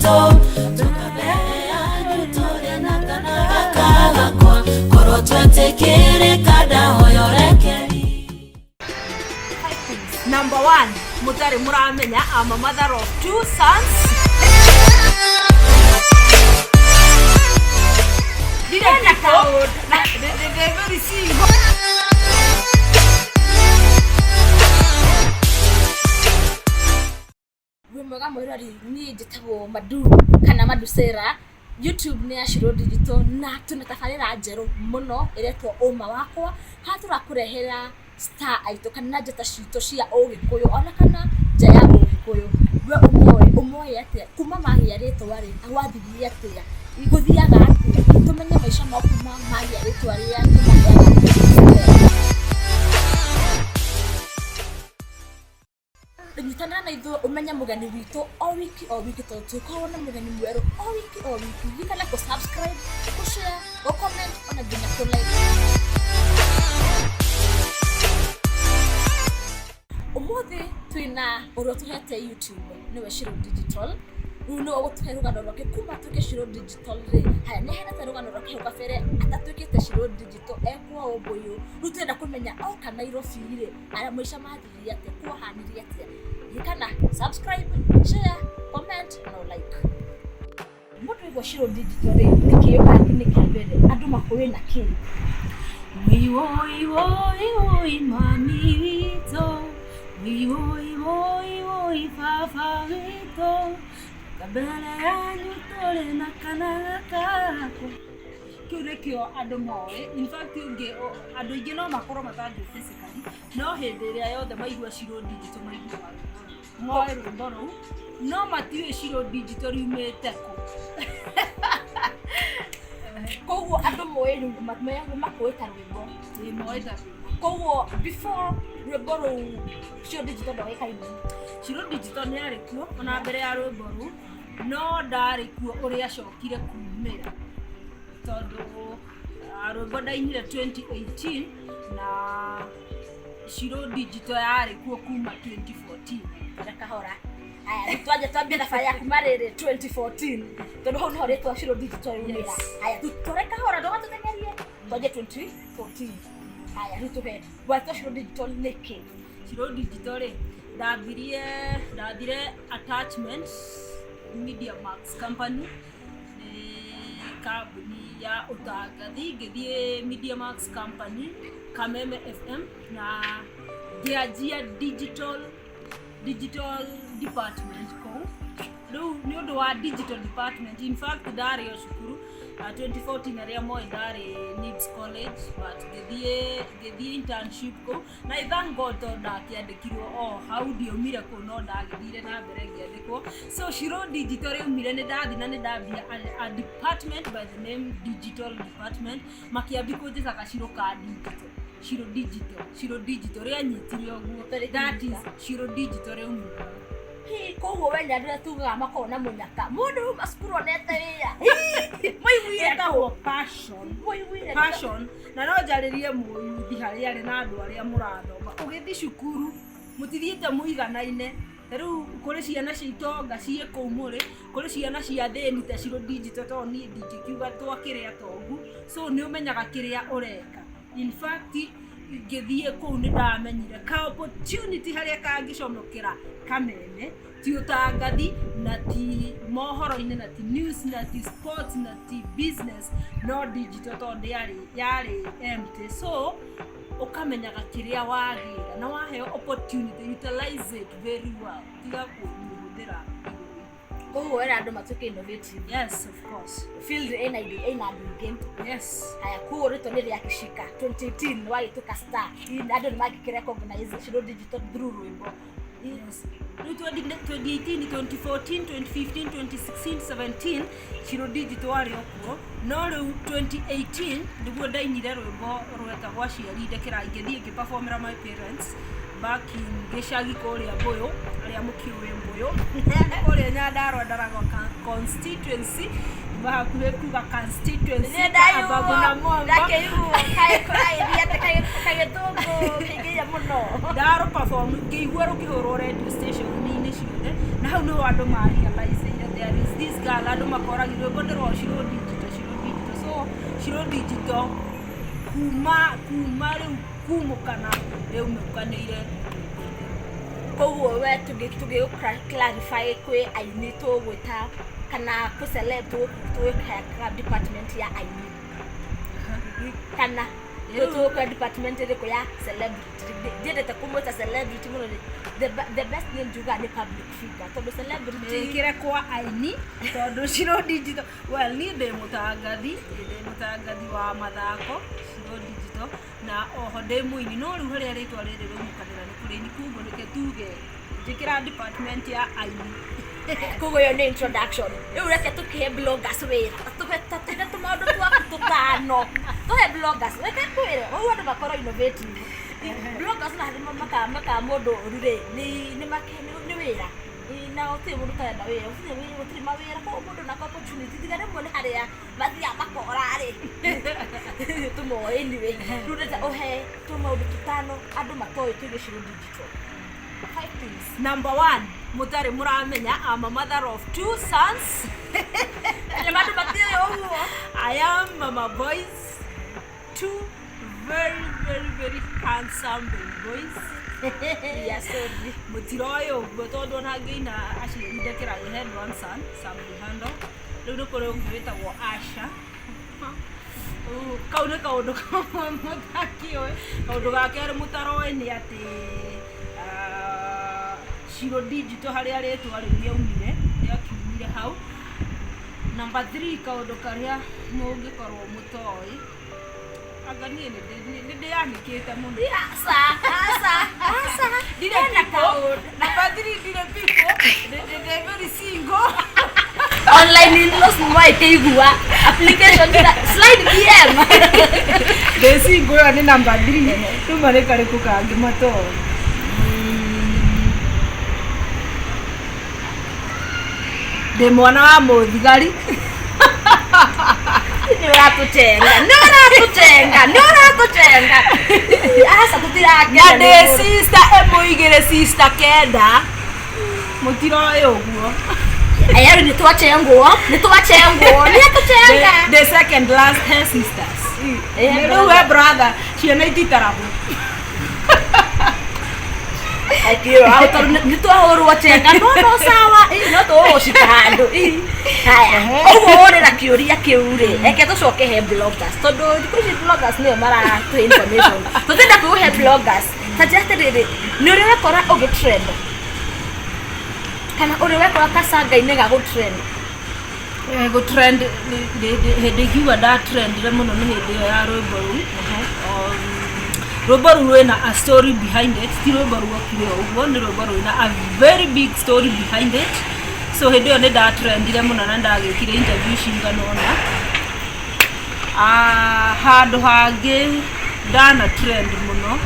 wito tukabea nyutore na kana Wakwa koro twetekere kada hoyorekeri. Number 1, mutari muramenya, I'm a mother of 2 sons. Didn't code. They're very simple. Wimwaga mwirari ni jitagwo Madu kana Madusera. YouTube ni ya Ciru Digital na tunatafarira njeru muno iretwo Uma Wakwa. Haturakurehera star aito kana njata cito cia Ugikuyu ona kana nja ya Ugikuyu. We umoye atia kuma mahia ritwa ri awathirie atia iguthiaga atia tumenye maisha ma kuma mahia ritwa ri nyitana na ithu umenya mugani witu o wiki to tukao na mugani mweru o wiki gikana ko subscribe ko share ko comment ona ginya ko like. Umuthi twina uro tuhete YouTube niwe Ciru Digital uno ogutuhe rugano roke kuma tuke Ciru Digital ri haya ni hena ta rugano roke ukafere atatwikite Ciru Digital ekwa oboyo rutenda kumenya o kana irofire ara maisha mathiri ate kwa haniri ate yikana subscribe share comment no like mutu igwa Ciru Digital ri nikiyo kandi nikambere andu makowe na kiri oi mami wito oi fafa wito kabela yanyu tole na kana kako kirekio andu moe. In fact andu ingi no makoro matangi physically no hindi ria yothe maigua Ciru Digital maigua moe rwimbo ruu no matiwe Ciru Digital yumite ku koguo andu moe ruu makwita rwimbo ni moe koguo before rwimbo ruu Ciru Digital ndagikaini Ciru Digital ni arikuo ona mbere ya rwimbo ruu no ndarikuo uria acokire kumira tondu rwimbo ndainire 2018 na Ciru Digital yarikuo kuma 2014 rekahora aya twaje twambia thabari ya kuma riri 2014 tondu hau no ritwa Ciru Digital yumira aya tutoreka hora ndo tutengerie twaje 2014 aya rituhe bwato Ciru Digital niki Ciru Digital ri ndathire attachments Media Max Company kambuni ya utangathi ngithie Media Max Company Kameme FM na ngianjia digital department ko riu ni undu wa digital department. In fact ndari o cukuru 2014 aria moi ndari NIBS College but ngithie internship ko na thank God ndakiandikirwo how ndiumire ko no ndagithire na mbere ngiandikwo. So Ciru Digital umire ni ndathi na ni ndambia a department by the name digital department makiambi kunjisa Ciru ka digital Ciru Digital ria nyitirio guo that is Ciru Digital umire koguo wenya ndio tuga makona munyaka mundu masukuru onete wia moiguire kawo passion na no njaririe muyuthi hari ari na andu aria murathoma ugithi cukuru mutithiite muiganaine riu kuri ciana ciitonga cie kumuri kuri ciana cia theni ta Ciru Digital to ni ndingikiuga twakiria tongu so ni umenyaga kiria ureka. In fact ngithie ku ni ndamenyire ka opportunity haria kangicomokera Kameme ti utangathi na ti mohoro-ini na ti news na ti sports na ti business no digital to yari empty. So ukamenyaga kiria wagira na waheo opportunity utilize it very well tiga kuhudira koguo era andu matuke innovative. Yes, of course. Field ina game. Yes. Haya koguo rito ni ria kishika 2018 wagituka star andu ni magikire recognize Ciru Digital through rwimbo. Yes. 2018, 2014, 2015, 2016, 2017 Ciru Digital wari okuo no riu 2018 niguo ndainire rwimbo rwetagwo Ciari ndekera ngithie ngiperformera my parents back in gicagi kuria Mbuyu aria mukiwe Mbuyu kuria Nyandarua Ndaragwa constituency bahakuhe kuga constituency ababu na Mwamba ndake igu kai kagetongo kigia muno ndaro perform ngiigua rukihurwo radio station ni ciothe na hau no andu mari realize there is this girl andu makoragirwo gondero Ciru Digital so Ciru Digital kuma riu kumukana riu meukanire koguo we tugi clarify kwi aini tugwita kana ku celeb tuweka department ya aini kana tuweka department iko ya celebrity ndete kumwita celebrity muno the best name juga ni public figure tondu celebrity kire kwa aini tondu Ciru Digital well ni de mutangathi wa mathako Ciru Digital na oho de muini no riu haria ritwa riri rumukanira ni kuri ni kugo nike tuge jikira department ya aini kugo yo ni introduction riu reke tukihe bloggers wira tuge tumaundu twaku tutano tuhe bloggers reke kwire o andu makoro innovative bloggers na harimo maka mundu rire ni makene ni wira na ote mundu kaenda wira utiri mawira ko mundu na opportunity tigare mone haria bathia makora ri tumo anyway rudeta ohe tumaundu tutano andu matoy tuge Ciru Digital 5 things. Number 1 mutare muramenya I'm a mother of 2 sons I am mama boys 2 very handsome boys yes mutiroyo gotondo nagina ashindekera I had one son Sam Hando riu kuri ngwita wo Asha kaune kaundu mutakio kaundu gake ari mutaro ni ati Ciru Digital haria ritwa riu yaumire yakiumire hau. Number 3 kaundu karia mungikorwo mutoi aganie ni ndianikite muno asa dire people number 3 dire people they very single online in-laws mwai keigua application slide DM they single ni number 3 tumare kare kukangi mato de mwana wa muthigari ni uratutenga asa tutirake na de sister emuigire sister kenda mutiroyo uguo ayaru ni twachenguo ni atutenga the second last her sisters we brother she na ititarabu akio auto ni twahoru watenga no sawa no to shikando haya owo na kiuria kiure eke tucoke he bloggers tondu kuzi bloggers ni mara to information tutenda ku he bloggers tajate riri ni uri wakora oge trend kana uri wakora kasanga inega go trend hede giwa da trend le muno ni hede ya roboru roboru ina a story behind it still roboru wakire ugo ni roboru ina a very big story behind it so hede ne da trend le muno na ndagikire interview shingano na hado hage dana trend muno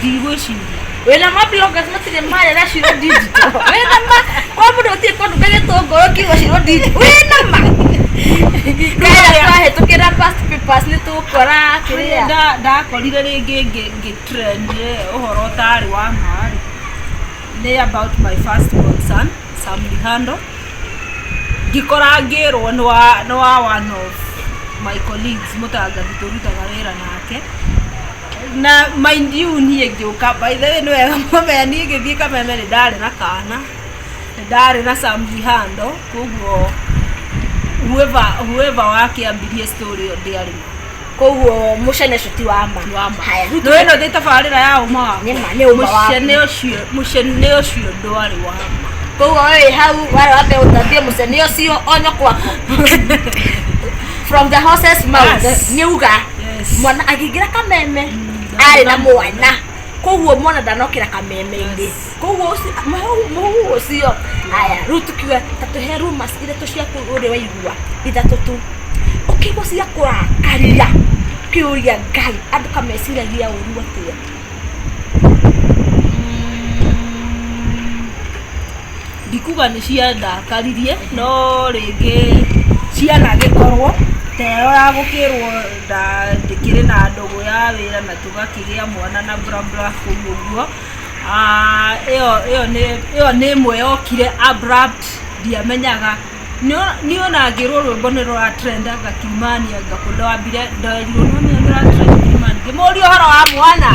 digo shinga wena ma bloggers matire mare na Ciru Digital wena ma kwa mudo tie kondo gege togo kiwa Ciru Digital wena ma kaya twahe tukira past papers ni tukora kiria da korire ringi trend uhoro tari wa mari ni about my first born son Sam Hando gikora ngirwo no one of my colleagues mutangathi turutaga wira nake na mind you nie gioka by the way no wega mwe ni githie kameme ni ndari na kana ndari na Sam Hando koguo whoever wakiambirie story yo ndiari koguo mucene cuti wa ma haya no ino ndi tabarira ya uma ni uma wa mucene ucio ndwari wa ma koguo we hau wale wape utathie mucene ucio onyo kwako from the horse's mouth niuga mwana agigira kameme ari na mwana koguo mwana ndanokira kameme indi koguo mu ucio haya rutukiwe tatuhe rumors ile tucia uri waigua ithatu tu ukigwa cia kurakaria kiuria ngai andu kameciragia uru atia ndikuga ni cia ndakaririe no ringi ciana gikorwo teo ya gukirwo ndikire na ndogo ya wira na tugakigia mwana na bra kuguo iyo ni mwe yokire abrupt ndiamenyaga niona ngirwo rwimbo nĩ rwa trend gakiumania ngakundwambire ndorirwo no nĩ rwa trend kimani ngĩmũria ũhoro wa mwana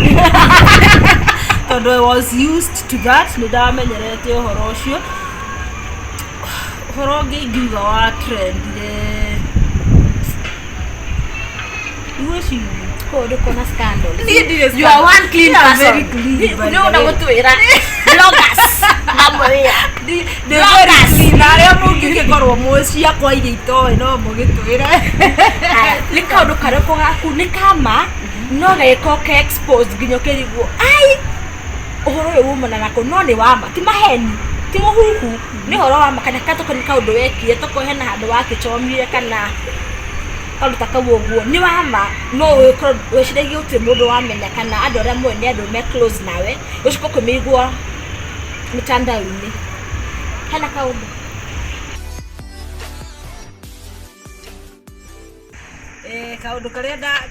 tondũ I was used to that nĩ ndamenyerete ũhoro ũcio ũhoro ũngĩ ingiuga wa trend Kod kona scandal. You are one clean person. Very clean. No, na gutwira. Bloggers. Namoya. Bloggers. Naria mungike korwo mucia kwa iria itoe no mugitwira. Ni kaundu kariko gaku ni kama no geko ke exposed ginyo kerigwo. Ai. Uhoro uyu umana nako no ni wama. Ti maheni. Ti muhuhu. Ni horo wama kana katoko ni kaundu wekire toko hena handu wakichomire kana kaundu takawoguo ni wama no weciragia uti mundu wamenya kana andu aria mwe ni andu me close nawe uciko kumigwa mitandao-ini hena kaundu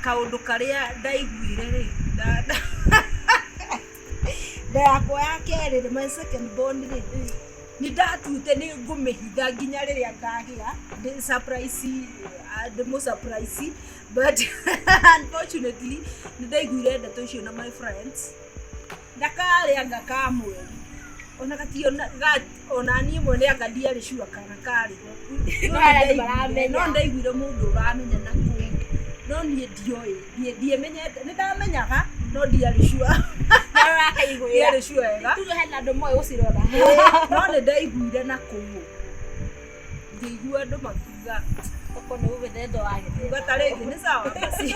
kaundu karia ndaiguire ri yakwa ya keri my second born ri ni ndatute ni ngumihitha nginya riria ngagia ndi surprise ndimo surprise but unfortunately ni ndaiguire ndeto icio na my friends ndakaria ngakamwe ona gatio ona nie mwene angadia ri shua kana kari no ndaiguire mundu uramenya na ku no nie ndiemenyete ni ndamenyaga no ndiari shua akaiguira ri shua ega tuge hena andu moyo ucirora no ni ndaiguire na ku ngĩigua andũ makiuga toko nĩ ũgĩthendo wagĩthĩ gatarĩngĩ nĩ sawa basi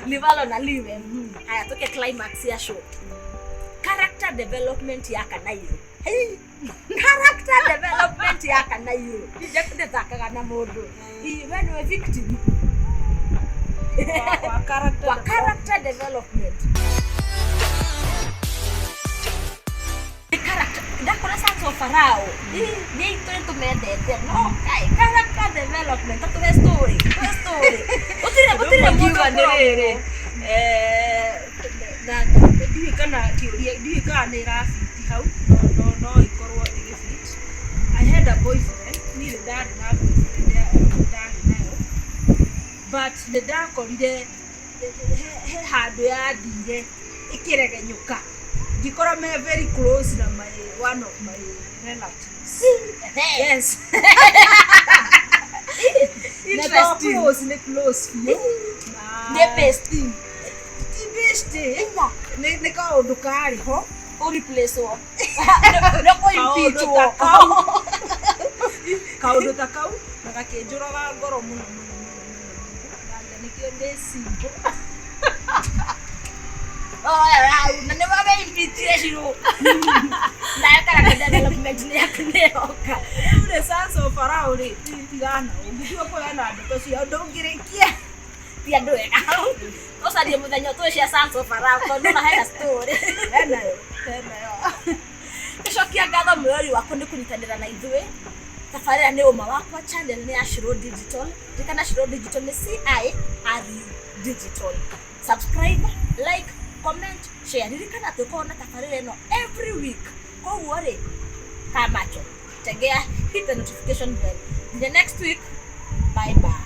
livalo na live haya tuke climax ya show character development ya Kanairo character development ya Kanairo nje thakaga na mũndũ iwe nĩ victim wa character development ndakora sanzo farao ni itoe tumendete no character development to story utire ngiuga nĩrĩrĩ na ndiũĩ kana nĩ irafiti hau no ikorwo ĩgĩfit I had a boyfriend niĩ ndarĩ na boyfriend ndarĩ nayo but nĩ ndakorire he handũ yathire ĩkĩregenyũka ngĩkora me very close na one of my relatives yes interesting ni close few ne bestie ni kaundu kari ho o replace wo no ko impeach wo kaundu ta kau na gakinjuraga ngoro muno na nikio ndecimbo na ne baba impeach Ciru na character development ni yakuneoka ule sasa farao ri tigana ungithua ko yana ndeto cia ndungirikia pia ndoega osarie muthenya tu cia sanso farao tondu na hena story enayo Kishokia ngatho mweri wako ni kunyitanira na ithuĩ tabarĩra nĩ ũma wakwa channel nĩ ya Ciru Digital ndikana Ciru Digital ni CIRU Digital subscribe like comment share ririkana tukona tabarĩra ĩno every week koguo rĩ kamacho tegea hit the notification bell in the next week bye bye.